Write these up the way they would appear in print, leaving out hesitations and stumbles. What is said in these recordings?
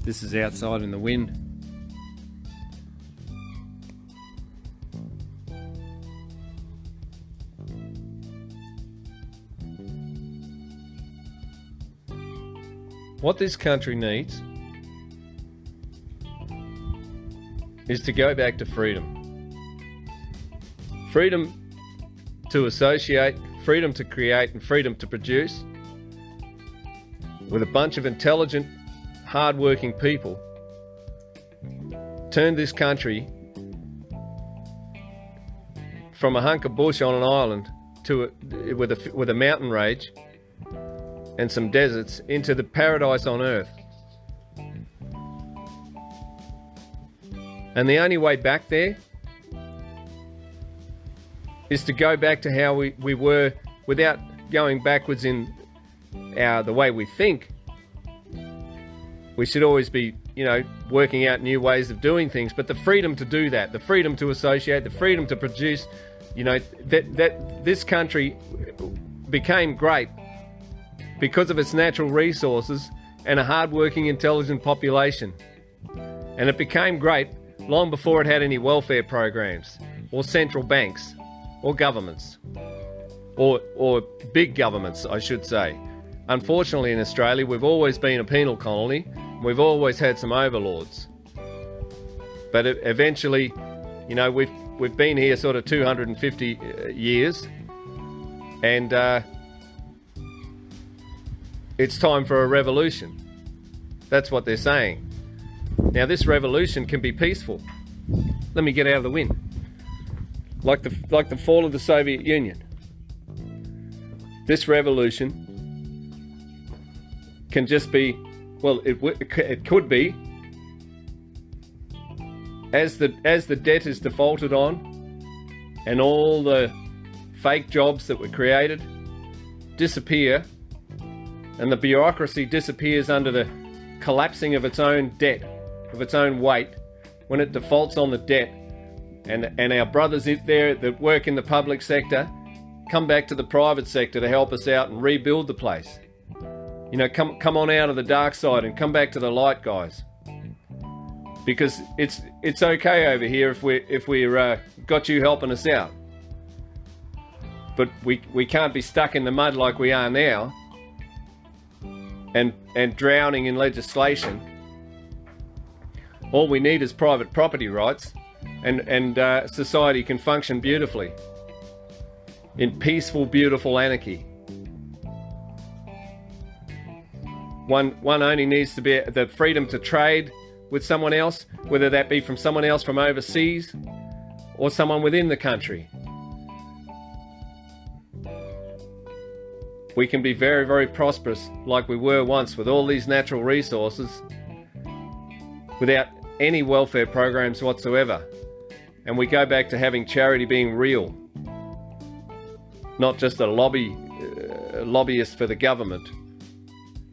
This is outside in the wind. What this country needs is to go back to freedom. Freedom to associate, freedom to create, and freedom to produce with a bunch of intelligent, hard-working people. Turned this country from a hunk of bush on an island to with a mountain range and some deserts into the paradise on earth. And the only way back there is to go back to how we were, without going backwards in the way we think. We should always be, working out new ways of doing things, but the freedom to do that, the freedom to associate, the freedom to produce, that this country became great because of its natural resources and a hard-working, intelligent population. And it became great long before it had any welfare programs, or central banks, or governments, or big governments, I should say. Unfortunately, in Australia, we've always been a penal colony. We've always had some overlords. But eventually, we've been here sort of 250 years, and it's time for a revolution. That's what they're saying. Now, this revolution can be peaceful. Let me get out of the wind. Like the fall of the Soviet Union. This revolution can just be, well, it could be, as the debt is defaulted on and all the fake jobs that were created disappear, and the bureaucracy disappears under the collapsing of its own debt, of its own weight, when it defaults on the debt, and our brothers out there that work in the public sector come back to the private sector to help us out and rebuild the place. Come on out of the dark side and come back to the light, guys. Because it's okay over here if we're got you helping us out. But we can't be stuck in the mud like we are now, and drowning in legislation. All we need is private property rights, and society can function beautifully in peaceful, beautiful anarchy. One only needs to be the freedom to trade with someone else, whether that be from someone else from overseas or someone within the country. We can be very, very prosperous like we were once, with all these natural resources, without any welfare programs whatsoever. And we go back to having charity being real, not just a lobbyist for the government.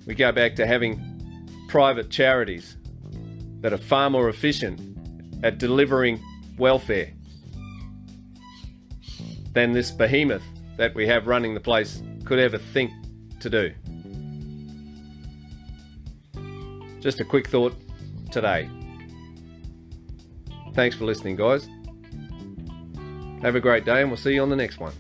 We go back to having private charities that are far more efficient at delivering welfare than this behemoth that we have running the place could ever think to do. Just a quick thought today. Thanks for listening, guys. Have a great day, and we'll see you on the next one.